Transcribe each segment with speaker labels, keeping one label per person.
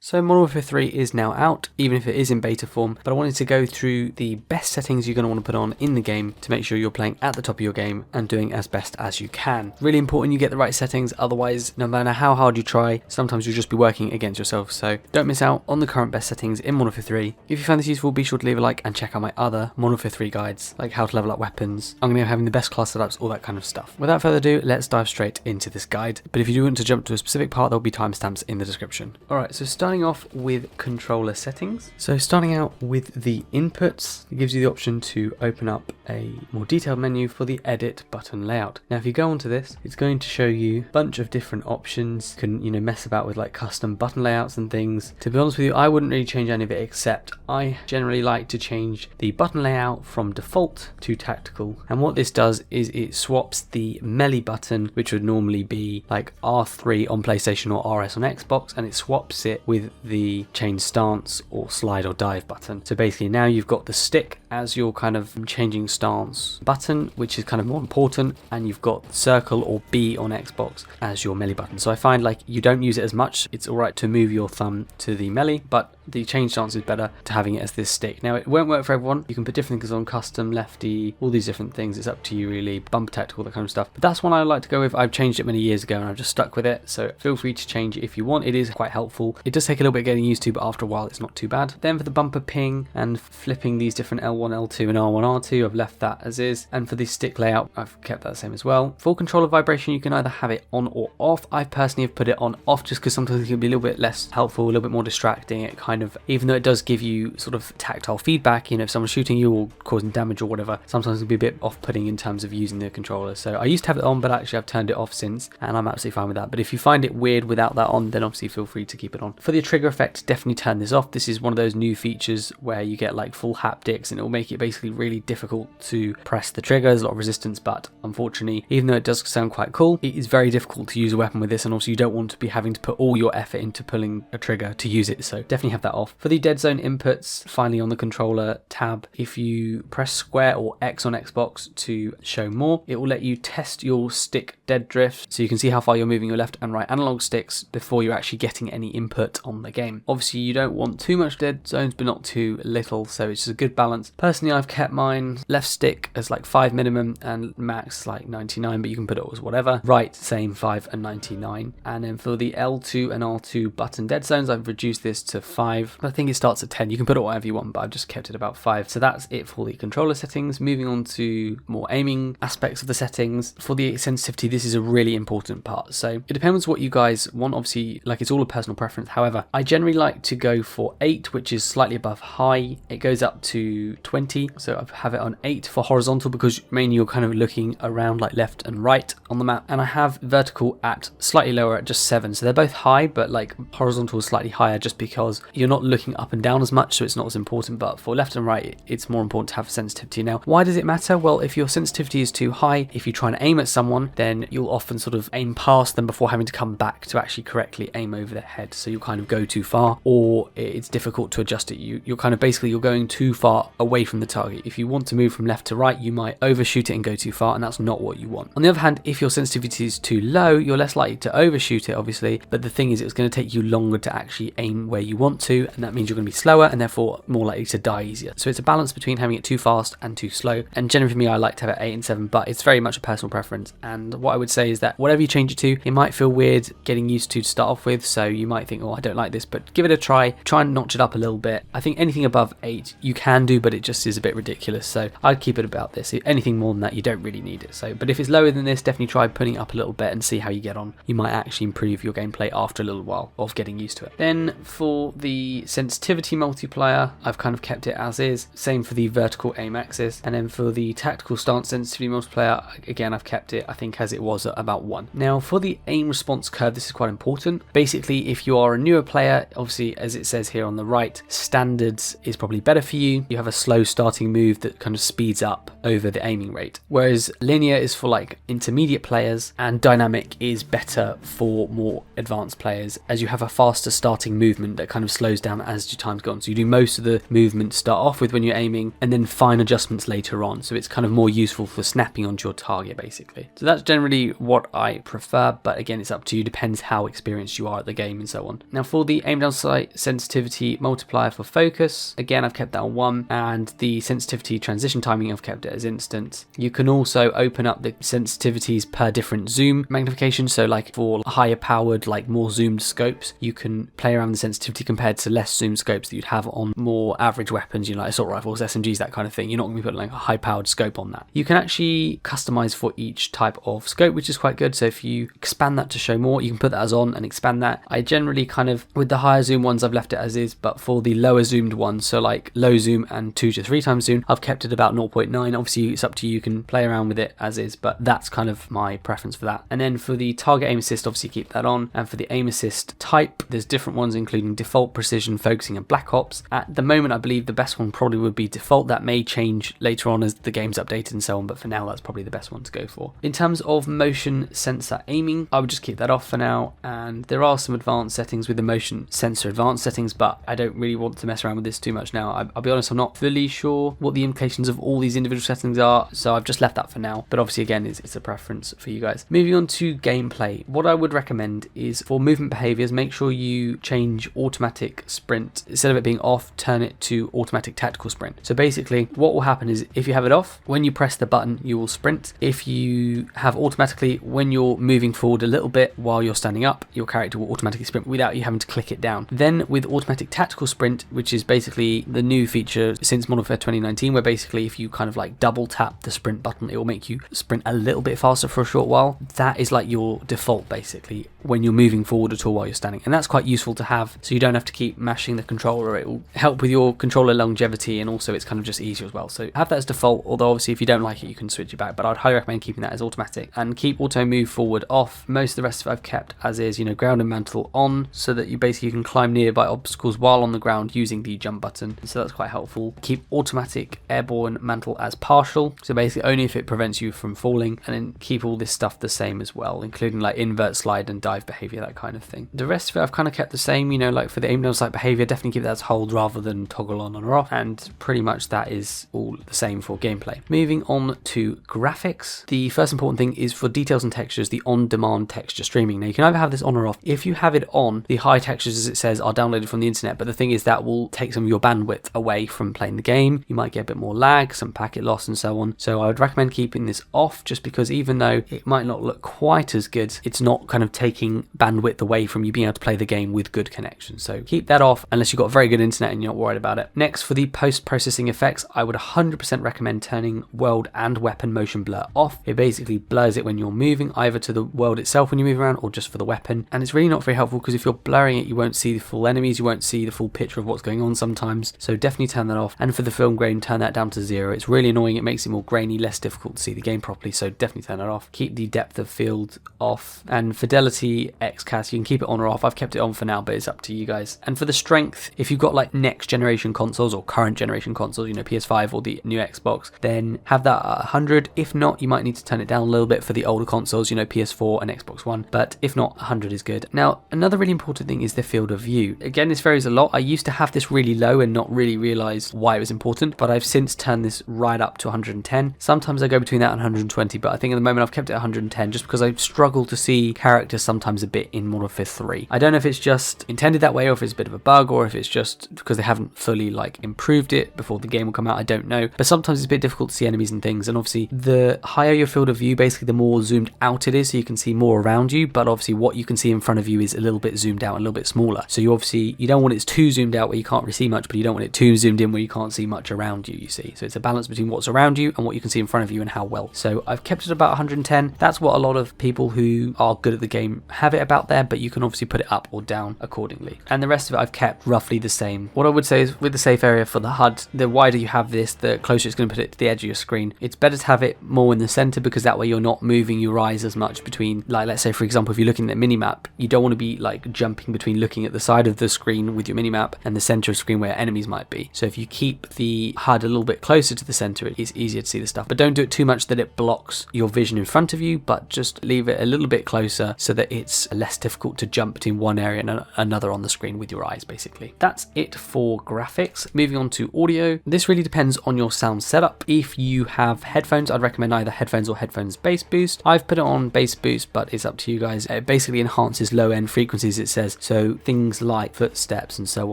Speaker 1: So Modern Warfare 3 is now out, even if it is in beta form, but I wanted to go through the best settings you're going to want to put on in the game to make sure you're playing at the top of your game and doing as best as you can. Really important you get the right settings, otherwise no matter how hard you try, sometimes you'll just be working against yourself, so don't miss out on the current best settings in Modern Warfare 3. If you found this useful, be sure to leave a like and check out my other Modern Warfare 3 guides, like how to level up weapons, I'm going to be having the best class setups, all that kind of stuff. Without further ado, let's dive straight into this guide, but if you do want to jump to a specific part, there'll be timestamps in the description. Alright, so starting off with controller settings. So starting out with the inputs, it gives you the option to open up a more detailed menu for the edit button layout. Now if you go onto this, it's going to show you a bunch of different options. You can, mess about with like custom button layouts and things. To be honest with you, I wouldn't really change any of it, except I generally like to change the button layout from default to tactical. And what this does is it swaps the melee button, which would normally be like R3 on PlayStation or RS on Xbox, and it swaps it with the change stance or slide or dive button. So basically now you've got the stick as your kind of changing stance button, which is kind of more important, and you've got circle or B on Xbox as your melee button. So I find like you don't use it as much. It's alright to move your thumb to the melee, but the change stance is better to having it as this stick. Now it won't work for everyone. You can put different things on, custom, lefty, all these different things. It's up to you really, bumper tactical, that kind of stuff. But that's one I like to go with. I've changed it many years ago and I've just stuck with it. So feel free to change it if you want. It is quite helpful. It does take a little bit getting used to, but after a while it's not too bad. Then for the bumper ping and flipping these different L1, L2 and R1, R2, I've left that as is. And for the stick layout, I've kept that the same as well. For controller vibration, you can either have it on or off. I personally have put it on off just because sometimes it can be a little bit less helpful, a little bit more distracting. It kind of, even though it does give you sort of tactile feedback, if someone's shooting you or causing damage or whatever, sometimes it can be a bit off-putting in terms of using the controller. So I used to have it on, but actually I've turned it off since, and I'm absolutely fine with that. But if you find it weird without that on, then obviously feel free to keep it on. For the trigger effect, definitely turn this off. This is one of those new features where you get like full haptics, and it will make it basically really difficult to press the trigger. There's a lot of resistance, but unfortunately, even though it does sound quite cool, it is very difficult to use a weapon with this, and also you don't want to be having to put all your effort into pulling a trigger to use it, so definitely have that off. For the dead zone inputs, finally on the controller tab, if you press square or X on Xbox to show more, it will let you test your stick dead drift, so you can see how far you're moving your left and right analog sticks before you're actually getting any input on the game. Obviously you don't want too much dead zones, but not too little, so it's just a good balance. Personally, I've kept mine left stick as like 5 minimum and max like 99, but you can put it as whatever. Right, same 5 and 99. And then for the L2 and R2 button dead zones, I've reduced this to 5. I think it starts at 10. You can put it whatever you want, but I've just kept it about 5. So that's it for the controller settings. Moving on to more aiming aspects of the settings. For the sensitivity, this is a really important part. So it depends what you guys want. Obviously, like it's all a personal preference. However, I generally like to go for 8, which is slightly above high. It goes up to 20. So I have it on 8 for horizontal because mainly you're kind of looking around like left and right on the map. And I have vertical at slightly lower at just 7. So they're both high, but like horizontal is slightly higher just because you're not looking up and down as much, so it's not as important. But for left and right, it's more important to have sensitivity. Now, why does it matter? Well, if your sensitivity is too high, if you try and aim at someone, then you'll often sort of aim past them before having to come back to actually correctly aim over their head. So you'll kind of go too far, or it's difficult to adjust it. You're kind of basically you're going too far away from the target. If you want to move from left to right, you might overshoot it and go too far, and that's not what you want. On the other hand, if your sensitivity is too low, you're less likely to overshoot it, obviously, but the thing is it's going to take you longer to actually aim where you want to, and that means you're going to be slower and therefore more likely to die easier. So it's a balance between having it too fast and too slow, and generally for me I like to have it 8 and 7, but it's very much a personal preference. And what I would say is that whatever you change it to, it might feel weird getting used to start off with, so you might think, oh, I don't like this, but give it a try and notch it up a little bit. I think anything above 8 you can do, but it just is a bit ridiculous, so I'd keep it about this. Anything more than that, you don't really need it. So, but if it's lower than this, definitely try putting it up a little bit and see how you get on. You might actually improve your gameplay after a little while of getting used to it. Then for the sensitivity multiplier, I've kind of kept it as is. Same for the vertical aim axis. And then for the tactical stance sensitivity multiplier, again, I've kept it, I think, as it was at about 1. Now for the aim response curve, this is quite important. Basically, if you are a newer player, obviously, as it says here on the right, standards is probably better for you. You have a slow starting move that kind of speeds up over the aiming rate. Whereas linear is for like intermediate players, and dynamic is better for more advanced players, as you have a faster starting movement that kind of slows down as your time's gone. So you do most of the movement to start off with when you're aiming, and then fine adjustments later on. So it's kind of more useful for snapping onto your target, basically. So that's generally really what I prefer, but again, it's up to you, depends how experienced you are at the game and so on. Now for the aim down sight sensitivity multiplier for focus, again, I've kept that on 1, and the sensitivity transition timing, I've kept it as instant. You can also open up the sensitivities per different zoom magnification, so like for higher powered, like more zoomed scopes, you can play around the sensitivity compared to less zoomed scopes that you'd have on more average weapons, like assault rifles, SMGs, that kind of thing. You're not going to be putting like a high powered scope on that. You can actually customize for each type of scope, which is quite good. So if you expand that to show more, you can put that as on and expand that. I generally kind of, with the higher zoom ones, I've left it as is, but for the lower zoomed ones, so like low zoom and 2 to 3 times zoom, I've kept it about 0.9. Obviously it's up to you, you can play around with it as is, but that's kind of my preference for that. And then for the target aim assist, obviously keep that on. And for the aim assist type, there's different ones, including default, precision, focusing, and black ops. At the moment, I believe the best one probably would be default. That may change later on as the game's updated and so on, but for now that's probably the best one to go for. In terms of motion sensor aiming, I would just keep that off for now, and there are some advanced settings with the motion sensor advanced settings, but I don't really want to mess around with this too much now. I'll be honest, I'm not fully sure what the implications of all these individual settings are, so I've just left that for now, but obviously again it's a preference for you guys. Moving on to gameplay, what I would recommend is for movement behaviors, make sure you change automatic sprint. Instead of it being off, turn it to automatic tactical sprint. So basically what will happen is if you have it off, when you press the button you will sprint. If you have automatically, when you're moving forward a little bit while you're standing up, your character will automatically sprint without you having to click it down. Then with automatic tactical sprint, which is basically the new feature since Modern Warfare 2019, where basically if you kind of like double tap the sprint button, it will make you sprint a little bit faster for a short while. That is like your default basically when you're moving forward at all while you're standing, and that's quite useful to have, so you don't have to keep mashing the controller. It will help with your controller longevity, and also it's kind of just easier as well. So have that as default, although obviously if you don't like it you can switch it back, but I'd highly recommend keeping that as automatic, and keep auto move forward off. Most of the rest of it I've kept as is, ground and mantle on, so that you basically can climb nearby obstacles while on the ground using the jump button, so that's quite helpful. Keep automatic airborne mantle as partial, so basically only if it prevents you from falling, and then keep all this stuff the same as well, including like invert, slide and dive behavior, that kind of thing. The rest of it I've kind of kept the same, like for the aim down sight behavior, definitely keep that as hold rather than toggle on or off, and pretty much that is all the same for gameplay. Moving on to graphics, the first important thing is for details and textures, the on-demand texture streaming. Now you can either have this on or off. If you have it on, the high textures, as it says, are downloaded from the internet, but the thing is that will take some of your bandwidth away from playing the game. You might get a bit more lag, some packet loss and so on, so I would recommend keeping this off, just because even though it might not look quite as good, it's not kind of taking bandwidth away from you being able to play the game with good connection. So keep that off unless you've got very good internet and you're not worried about it. Next, for the post-processing effects, I would 100% recommend turning world and weapon motion blur off. It basically blurs it when you're moving, either to the world itself when you move around or just for the weapon, and it's really not very helpful because if you're blurring it you won't see the full enemies, you won't see the full picture of what's going on sometimes, so definitely turn that off. And for the film grain, turn that down to 0. It's really annoying, it makes it more grainy, less difficult to see the game properly, so definitely turn that off. Keep the depth of field off, and fidelity XCAS, you can keep it on or off. I've kept it on for now, but it's up to you guys. And for the strength, if you've got like next generation consoles or current generation consoles, PS5 or the new Xbox, then have that at 100. If not, you might need to turn it down a little bit for the older consoles, PS4 and Xbox One, but if not, 100 is good. Now, another really important thing is the field of view. Again, this varies a lot. I used to have this really low and not really realize why it was important, but I've since turned this right up to 110. Sometimes I go between that and 120, but I think at the moment I've kept it 110 just because I struggle to see characters sometimes a bit in Modern Warfare 3. I don't know if it's just intended that way or if it's a bit of a bug or if it's just because they haven't fully improved it before the game will come out, I don't know, but sometimes it's a bit difficult to see enemies and things, and obviously the higher your field of view, basically the more zoomed out it is, so you can see more around you, but obviously what you can see in front of you is a little bit zoomed out, a little bit smaller, so you don't want it too zoomed out where you can't really see much, but you don't want it too zoomed in where you can't see much around you, so it's a balance between what's around you and what you can see in front of you and how well. So I've kept it about 110. That's what a lot of people who are good at the game have it about there, but you can obviously put it up or down accordingly. And the rest of it I've kept roughly the same. What I would say is with the safe area for the HUD, the wider you have this, the closer it's going to put it to the edge of your screen. It's better to have it more in the center because that way you're not moving your eyes as much between, let's say for example, if you're looking at the minimap, you don't want to be jumping between looking at the side of the screen with your minimap and the center of the screen where enemies might be. So if you keep the HUD a little bit closer to the center, it's easier to see the stuff, but don't do it too much that it blocks your vision in front of you, but just leave it a little bit closer so that it's less difficult to jump between one area and another on the screen with your eyes, basically. That's it for graphics. Moving on to audio. This really depends on your sound setup. If you have headphones, I'd recommend either headphones or headphones bass boost. boost. I've put it on bass boost, but it's up to you guys. It basically enhances low end frequencies, it says, so things like footsteps and so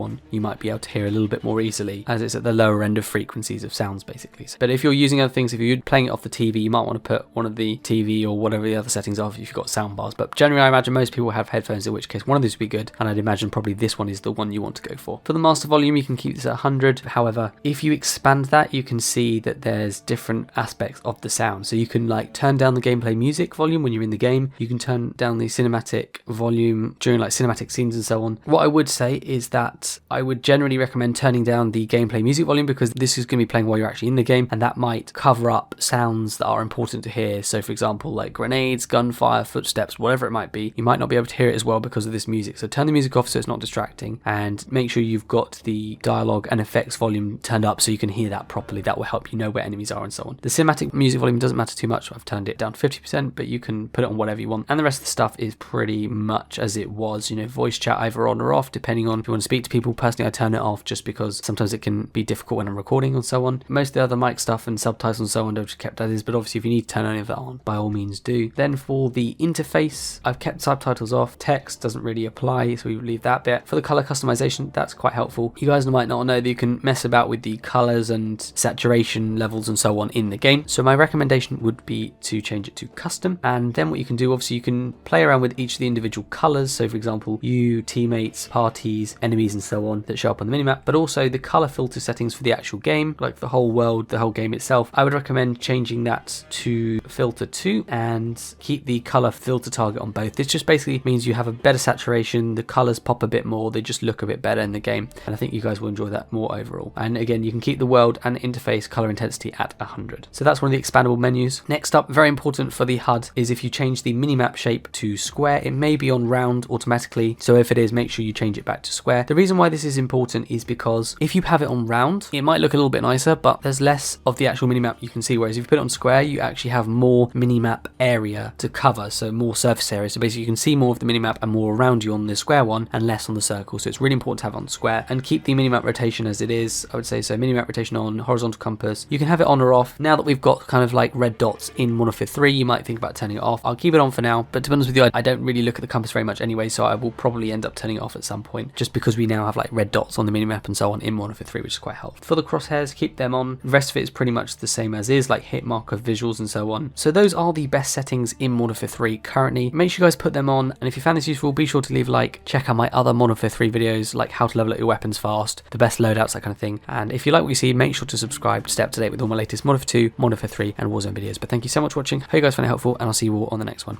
Speaker 1: on you might be able to hear a little bit more easily, as it's at the lower end of frequencies of sounds basically. But if you're using other things, if you're playing it off the TV, you might want to put one of the TV or whatever the other settings are if you've got sound bars. But generally I imagine most people have headphones, in which case one of these would be good, and I'd imagine probably this one is the one you want to go for. For the master volume, you can keep this at 100. However, if you expand that, you can see that there's different aspects of the sound. So you can like turn down the gameplay music volume when you're in the game. You can turn down the cinematic volume during like cinematic scenes and so on. What I would say is that I would generally recommend turning down the gameplay music volume, because this is going to be playing while you're actually in the game, and that might cover up sounds that are important to hear. So for example, like grenades, gunfire, footsteps, whatever it might be, you might not be able to hear it as well because of this music. So turn the music off so it's not distracting, and make sure you've got the dialogue and effects volume turned up so you can hear that properly. That will help you know where enemies are and so on. The cinematic music volume doesn't matter too much. I've turned it down to 50%, but you can put it on whatever you want. And the rest of the stuff is pretty much as it was, you know, voice chat either on or off, depending on if you want to speak to people. Personally, I turn it off just because sometimes it can be difficult when I'm recording and so on. Most of the other mic stuff and subtitles and so on I've just kept as is, but obviously if you need to turn any of that on, by all means do. Then for the interface, I've kept subtitles off. Text doesn't really apply, so we leave that bit. For the color customization, that's quite helpful. You guys might not know that you can mess about with the colors and saturation levels and so on in the game. So my recommendation would be to change it to custom. And then what you can do, obviously you can play around with each of the individual colors. So for example, you, teammates, parties, enemies and so on that show up on the minimap, but also the color filter settings for the actual game, like the whole world, the whole game itself. I would recommend changing that to filter 2 and keep the color filter target on both. This just basically means you have a better saturation, the colors pop a bit more, they just look a bit better in the game, and I think you guys will enjoy that more overall. And again, you can keep the world and interface color intensity at 100. So that's one of the expandable menus. Next up, very important for the HUD, is if you change the minimap shape to square, it may be on round automatically, so if it is, make sure you change it back to square. The reason why this is important is because if you have it on round, it might look a little bit nicer, but there's less of the actual minimap you can see, whereas if you put it on square, you actually have more minimap area to cover, so more surface area. So basically you can see more of the minimap and more around you on the square one and less on the circle. So it's really important to have it on square, and keep the minimap rotation as it is, I would say. So minimap rotation on, horizontal compass, you can have it on or off. Now that we've got kind of like red dots in Modern Warfare 3, you might think about turning it off. I'll keep it on for now, but to be honest with you, I don't really look at the compass very much anyway, so I will probably end up turning it off at some point, just because we now have like red dots on the minimap and so on in Modern Warfare 3, which is quite helpful. For the crosshairs, keep them on. The rest of it is pretty much the same as is, like hit marker, visuals and so on. So those are the best settings in Modern Warfare 3 currently. Make sure you guys put them on, and if you found this useful, be sure to leave a like. Check out my other Modern Warfare 3 videos, like how to level up your weapons fast, the best loadouts, that kind of thing. And if you like what you see, make sure to subscribe to stay up to date with all my latest Modern Warfare 2, Modern Warfare 3 and Warzone videos. But thank you so much for watching. Hope you guys found it helpful, and I'll see you all on the next one.